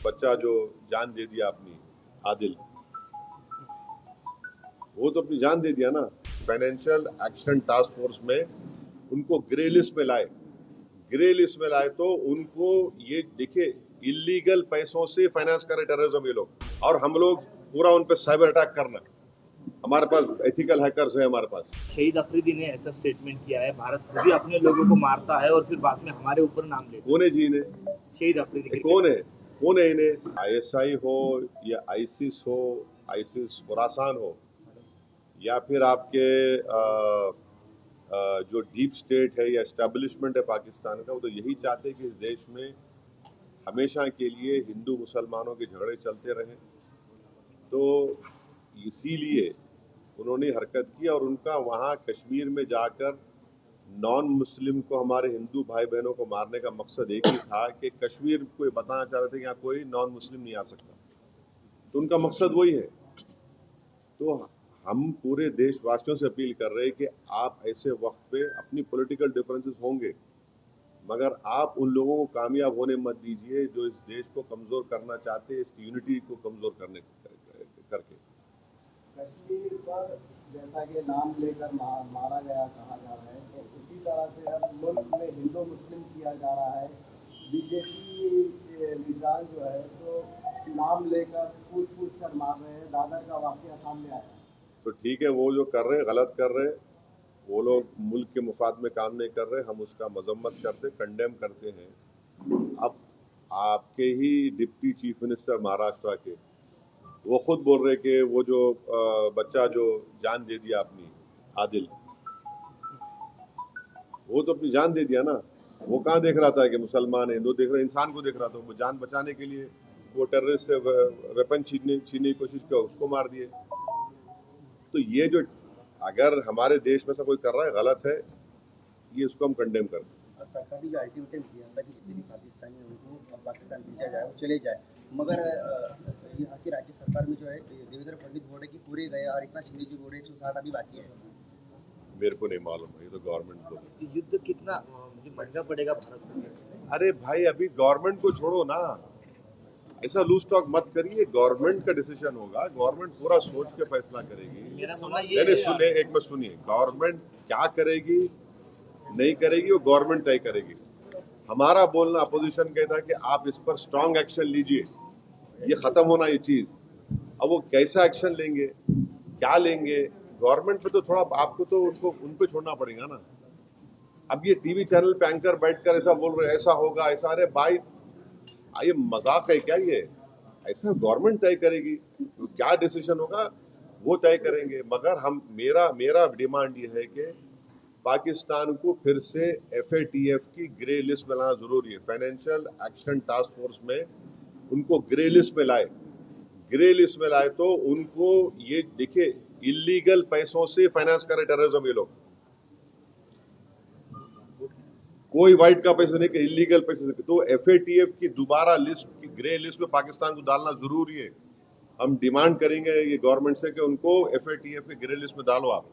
बच्चा जो जान दे दिया अपनी, आदिल, वो तो अपनी जान दे दिया ना। फाइनेंशियल एक्शन टास्क फोर्स में उनको ग्रे लिस्ट में लाए। ग्रे लिस्ट में लाए तो उनको ये देखिए, इलीगल पैसों से फाइनेंस करे टेररिज्म ये लोग, और हम लोग पूरा उन पे साइबर अटैक करना। हमारे पास एथिकल हैकर्स है हमारे पास। शहीद अफरीदी ने ऐसा स्टेटमेंट किया है, भारत खुद ही अपने लोगों को मारता है और फिर बाद में हमारे ऊपर नाम लेता है। कौन है जी इन्हें? शहीद अफरीदी कौन है इन्हें? आईएसआई हो या आईसिस हो, आईसिस खुरासान हो, या फिर आपके जो डीप स्टेट है या एस्टेब्लिशमेंट है पाकिस्तान का, वो तो यही चाहते हैं कि इस देश में हमेशा के लिए हिंदू मुसलमानों के झगड़े चलते रहे। तो इसीलिए उन्होंने हरकत की, और उनका वहाँ कश्मीर में जाकर नॉन मुस्लिम को, हमारे हिंदू भाई बहनों को मारने का मकसद एक ही था कि कश्मीर को बताना चाह रहे थे कि यहाँ कोई नॉन मुस्लिम नहीं आ सकता। तो उनका मकसद वही है। तो हम पूरे देशवासियों से अपील कर रहे हैं कि आप ऐसे वक्त पे, अपनी पॉलिटिकल डिफरेंसेस होंगे, मगर आप उन लोगों को कामयाब होने मत दीजिए जो इस देश को कमजोर करना चाहते हैं, इसकी यूनिटी को कमजोर करने करके। कश्मीर पर जैसा कि नाम लेकर मारा गया कहा जा रहा है, तो उसी तरह से अब मुल्क में हिंदू मुस्लिम किया जा रहा है। बीजेपी लीडर जो है तो नाम लेकर पूछ कर मार रहे हैं। दादर का वाकया सामने आया। तो ठीक है, वो जो कर रहे हैं गलत कर रहे हैं, वो लोग मुल्क के मुफाद में काम नहीं कर रहे, हम उसका मजम्मत करते, कंडेम करते हैं। अब आपके ही डिप्टी चीफ मिनिस्टर महाराष्ट्र के, वो खुद बोल रहे कि वो जो बच्चा जो जान दे दिया अपनी, आदिल, वो तो अपनी जान दे दिया ना। वो कहाँ देख रहा था कि मुसलमान है हिंदू, देख रहा, इंसान को देख रहा था। वो जान बचाने के लिए वो टेररिस्ट से वेपन छीनने की कोशिश किया, उसको मार दिए। तो ये जो अगर हमारे देश में से कोई कर रहा है गलत है, ये इसको हम कंडेम करते हैं। सरकारी जो अल्टीमेटम दिया था कि जितने भी पाकिस्तानी हैं उनको पाकिस्तान भेजा जाए, वो चले जाए, मगर यहाँ की राज्य सरकार में जो है देवेंद्र फडणवीस बोल रहे कि पूरे गए और इतना शिंदे जी बोल रहे 160 अभी बाकी है। मेरे को नहीं मालूम है, ये तो गवर्नमेंट को। युद्ध कितना महंगा पड़ेगा भारत को? अरे भाई, अभी गवर्नमेंट को छोड़ो ना, ऐसा लूज टॉक मत करिए। गवर्नमेंट का डिसीजन होगा, गवर्नमेंट पूरा सोच के फैसला करेगी। सुनिए, एक मिनट सुनिए, गवर्नमेंट क्या करेगी नहीं करेगी वो गवर्नमेंट तय करेगी। हमारा बोलना अपोजिशन का था कि आप इस पर स्ट्रांग एक्शन लीजिए, ये खत्म होना ये चीज। अब वो कैसा एक्शन लेंगे, क्या लेंगे, गवर्नमेंट पे तो थोड़ा आपको तो उनको उन पे छोड़ना पड़ेगा ना। अब ये टीवी चैनल पे एंकर बैठकर ऐसा बोल रहे ऐसा होगा ऐसा, अरे भाई ये मजाक है क्या? ये ऐसा गवर्नमेंट तय करेगी, क्या डिसीजन होगा वो तय करेंगे। मगर हम मेरा डिमांड ये है कि पाकिस्तान को फिर से FATF की ग्रे लिस्ट में लाना जरूरी है। फाइनेंशियल एक्शन टास्क फोर्स में उनको ग्रे लिस्ट में लाए। ग्रे लिस्ट में लाए तो उनको ये देखिए, इलीगल पैसों से फाइनेंस करे टेररिज्म ये लोग। कोई व्हाइट का पैसा नहीं, इलीगल पैसे से। तो FATF की दोबारा लिस्ट की ग्रे लिस्ट में पाकिस्तान को डालना जरूरी है। हम डिमांड करेंगे ये गवर्नमेंट से कि उनको FATF की ग्रे लिस्ट में डालो आप,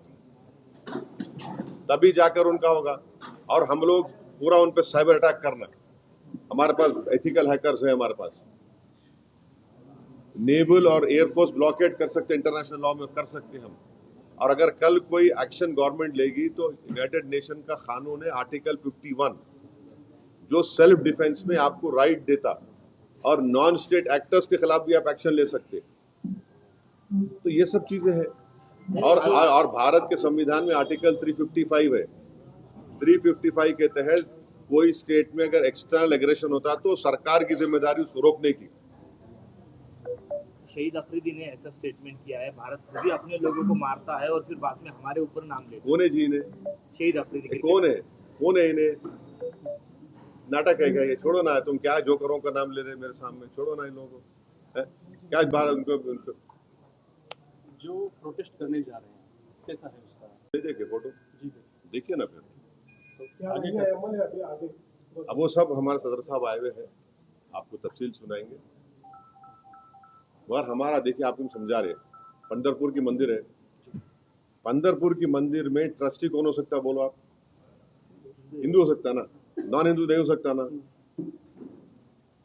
तभी जाकर उनका होगा। और हम लोग पूरा उन पे साइबर अटैक करना। हमारे पास एथिकल हैकर्स है हमारे पास। नेवल और एयरफोर्स ब्लॉकेट कर सकते, इंटरनेशनल लॉ में कर सकते हम। और अगर कल कोई एक्शन गवर्नमेंट लेगी तो यूनाइटेड नेशन का कानून है आर्टिकल 51, जो सेल्फ डिफेंस में आपको राइट देता, और नॉन स्टेट एक्टर्स के खिलाफ भी आप एक्शन ले सकते। तो ये सब चीजें हैं। और भारत के संविधान में आर्टिकल 355 है। 355 के तहत कोई स्टेट में अगर एक्सटर्नल एग्रेशन होता तो सरकार की जिम्मेदारी उसको रोकने की। शहीद अफरीदी ने ऐसा स्टेटमेंट किया है, भारत खुद ही अपने लोगों को मारता है और फिर बाद में हमारे ऊपर नाम लेता है। कौन है जी इन्हें? शहीद अफरीदी कौन है इन्हें? नाटक है क्या ये? छोड़ो ना, तुम क्या जोकरों का नाम ले रहे मेरे सामने, छोड़ो ना इन लोगों को। क्या बाहर उनको जो प्रोटेस्ट करने जा रहे हैं कैसा है उसका? देखिए फोटो जी देखिए ना फिर। तो आगे अब वो सब हमारे सदर साहब आए हुए हैं, आपको तफसील सुनाएंगे। मगर हमारा देखिए, आप तुम समझा रहे, पंढरपुर की मंदिर है, पंढरपुर की मंदिर में ट्रस्टी कौन हो सकता बोलो आप? हिंदू हो सकता ना, नॉन हिंदू नहीं हो सकता ना।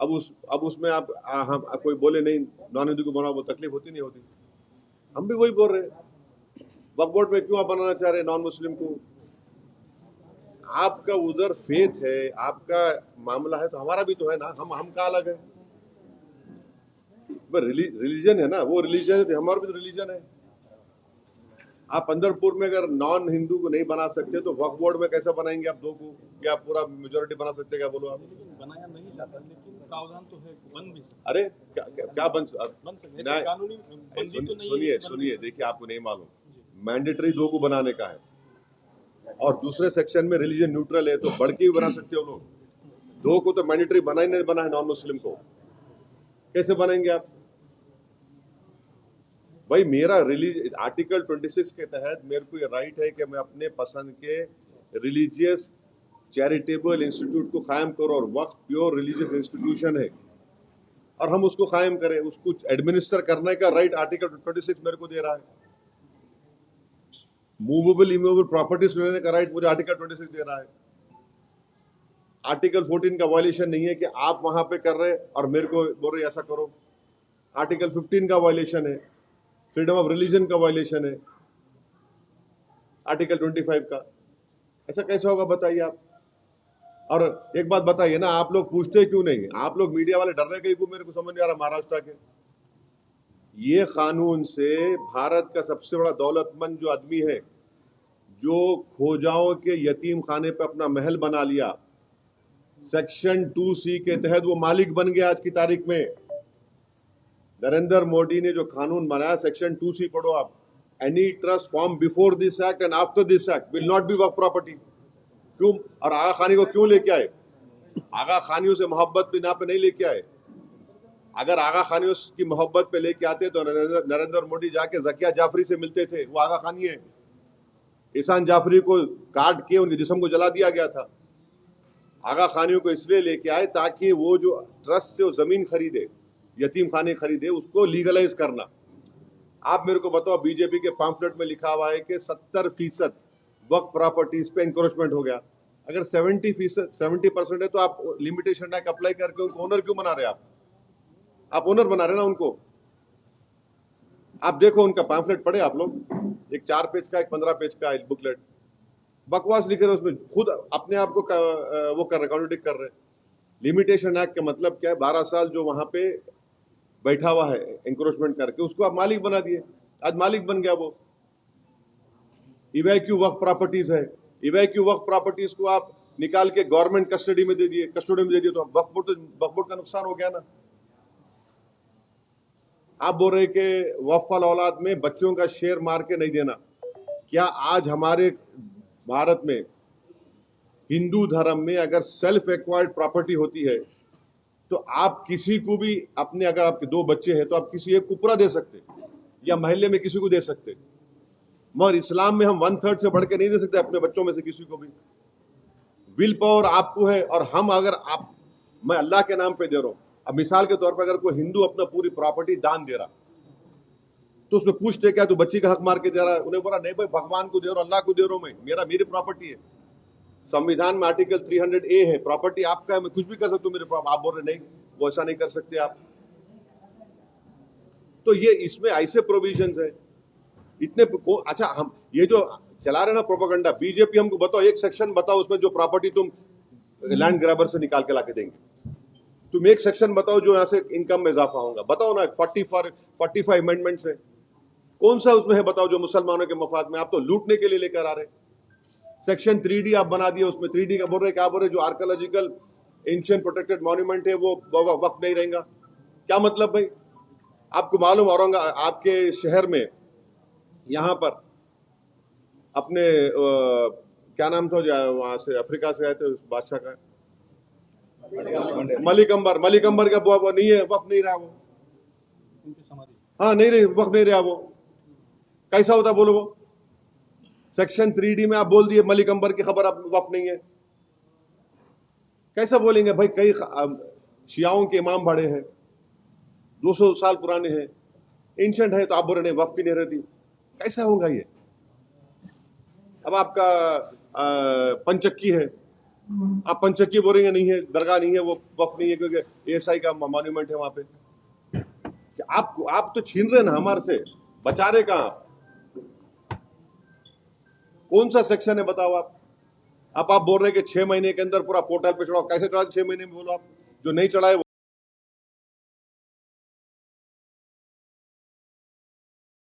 अब उसमें आप हम कोई बोले नहीं नॉन हिंदू को बनाओ, वो तकलीफ होती नहीं होती? हम भी वही बोल रहे हैं। वक्फ बोर्ड में क्यों आप बनाना चाह रहे हैं नॉन मुस्लिम को? आपका उधर फेथ है, आपका मामला है, तो हमारा भी तो है ना। हम कहाँ अलग है? रिलीजन है ना, वो रिलीजन है तो हमारा भी तो रिलीजन है। आप पंढरपुर में अगर नॉन हिंदू को नहीं बना सकते तो वक्फ बोर्ड में कैसे बनाएंगे आप 2 को? क्या पूरा मेजोरिटी बना सकते? क्या बोलो आप? बनाया नहीं जाता, लेकिन प्रावधान तो है, बन भी सकता अरे क्या बन सकता नहीं, है। कानूनी बंदी तो नहीं सुनिए है, सुनिए, देखिए आपको नहीं मालूम, मैंडेटरी 2 को बनाने का है और दूसरे सेक्शन में रिलीजन न्यूट्रल है, तो बढ़ के भी बना सकते हो लोग। 2 को तो मैंडेटरी बना ही नहीं, बना है नॉन मुस्लिम को, कैसे बनाएंगे आप? भाई मेरा आर्टिकल 26 के तहत मेरे को ये राइट है कि मैं अपने पसंद के रिलीजियस चैरिटेबल इंस्टीट्यूट को कायम करो, और वक्फ प्योर रिलीजियस इंस्टीट्यूशन है और हम उसको कायम करें, उसको एडमिनिस्टर करने का राइट आर्टिकल 26 मेरे को दे रहा है। मूवेबल इमूवेबल प्रॉपर्टीज लेने का राइट मुझे आर्टिकल 26 दे रहा है। आर्टिकल 14 का वायलेशन नहीं है कि आप वहां पे कर रहे और मेरे को बोल रहे ऐसा करो। आर्टिकल 15 का वायलेशन है, फ्रीडम ऑफ रिलीजन का वायलेशन है आर्टिकल 25 का। ऐसा कैसे होगा बताइए आप? और एक बात बताइए ना, आप लोग पूछते क्यों नहीं? आप लोग मीडिया वाले डर रहे कहीं को, मेरे को समझ नहीं आ रहा। महाराष्ट्र के ये कानून से भारत का सबसे बड़ा दौलतमंद जो आदमी है, जो खोजाओं के यतीम खाने पे अपना महल बना लिया, सेक्शन 2C के तहत वो मालिक बन गया। आज की तारीख में नरेंद्र मोदी ने जो कानून बनाया, सेक्शन 2C पढ़ो आप, any trust form before this act and after this act will not be Waqf property. क्यों? और आगा खानी को क्यों लेके आए? आगा खानियों से मोहब्बत भी ना पे नहीं लेके आए। अगर आगा खानियों की मोहब्बत पे लेके आते तो नरेंद्र मोदी जाके जकिया जाफरी से मिलते थे। वो आगा खानी है। ईसान जाफरी को काट के उनके जिस्म को जला दिया गया था। आगा खानियों को इसलिए लेके आए ताकि वो जो ट्रस्ट से वो जमीन खरीदे, यतीम खाने खरीदे, उसको लीगलाइज करना। आप मेरे को बताओ, बीजेपी के पैम्फलेट में लिखा हुआ है कि 70% वक्फ प्रॉपर्टीज पे इंक्रोचमेंट हो गया। अगर 70% है तो आप लिमिटेशन एक्ट अप्लाई करके उनको ओनर क्यों बना रहे? आप ओनर बना रहे ना उनको। आप देखो उनका पैम्फलेट पढ़े आप लोग, एक 4 पेज का, एक 15 पेज का बुकलेट, बकवास लिखे रहे उसमें, खुद अपने आप को वो कर रहे, कॉन्ट्रडिक्ट कर रहे। लिमिटेशन एक्ट का मतलब क्या है? 12 साल जो वहां पे बैठा हुआ है एंक्रोचमेंट करके, उसको आप मालिक बना दिए। आज मालिक बन गया वो। इवैक्यू वक्फ प्रॉपर्टीज है, इवैक्यू वक्फ प्रॉपर्टीज को आप निकाल के गवर्नमेंट कस्टडी में दे दिए, तो वक्फ बोर्ड का नुकसान हो गया ना। आप बोल रहे कि वक्फ वाल औलाद में बच्चों का शेयर मार के नहीं देना। क्या आज हमारे भारत में हिंदू धर्म में अगर सेल्फ एक्वायर्ड प्रॉपर्टी होती है तो आप किसी को भी अपने, अगर आपके 2 बच्चे हैं तो आप किसी एक को पूरा दे सकते या महल्ले में किसी को दे सकते, मगर इस्लाम में हम 1/3 से बढ़ के नहीं दे सकते अपने बच्चों में से किसी को भी। विल पावर आपको है, और हम अगर मैं अल्लाह के नाम पे दे रहा हूं। अब मिसाल के तौर पर अगर कोई हिंदू अपना पूरी प्रॉपर्टी दान दे रहा तो उसमें पूछते क्या तू बच्ची का हक मार के दे रहा है? उन्हें बोला नहीं भाई, भगवान को दे रहा हूं, अल्लाह को दे रहा हूं, मैं मेरी प्रॉपर्टी है। संविधान में आर्टिकल 300A है, प्रॉपर्टी आपका है, मैं कुछ भी कर सकता हूं मेरे प्रॉपर्टी। आप बोल रहे नहीं, वो ऐसा नहीं कर सकते आप। तो ये इसमें ऐसे प्रोविजंस है इतने। अच्छा, हम ये जो चला रहे ना प्रोपेगेंडा, बीजेपी हमको बताओ, एक सेक्शन बताओ उसमें जो प्रॉपर्टी तुम लैंड ग्रैबर से निकाल के लाके देंगे। तुम एक सेक्शन बताओ जो यहाँ से इनकम में इजाफा होगा। बताओ ना, 45 अमेंडमेंट्स है, कौन सा उसमें है बताओ जो मुसलमानों के मफाद में? आप तो लूटने के लिए लेकर आ रहे। सेक्शन 3D आप बना दिए, उसमें 3D का बोल रहे, क्या बोल रहे, जो आर्कियोलॉजिकल एंशिएंट प्रोटेक्टेड मॉन्यूमेंट है वो वक्फ नहीं रहेगा। क्या मतलब भाई? आपको मालूम औरंगाबाद आपके शहर में, यहाँ पर अपने क्या नाम था जो वहां से अफ्रीका से आए थे उस बादशाह का, मलिक अंबर का वो नहीं है, वक्फ नहीं रहा वो। हाँ नहीं रही, वक्फ नहीं रहा वो। कैसा होता बोलो? वो सेक्शन 3D में आप बोल दिए मलिक अंबर की खबर अब वक्फ नहीं है, कैसा बोलेंगे भाई? कई शियाओं के इमाम बड़े हैं, 200 साल पुराने हैं, एंशंट है, तो आप बोल रहे नहीं वक्फ भी नहीं रहती। कैसा होगा ये? अब आपका पंचक्की है, आप पंचक्की बोलेंगे नहीं है, दरगाह नहीं है, वो वक्त नहीं है क्योंकि एएसआई का मॉन्यूमेंट है वहां पे। आप तो छीन रहे ना हमारे से, बचा रहे कहां आप? कौन सा सेक्शन है बताओ आप बोल रहे हैं कि 6 महीने के अंदर पूरा पोर्टल पे चढ़ाओ। कैसे चढ़ा 6 महीने में? बोलो आप। जो नहीं चढ़ाए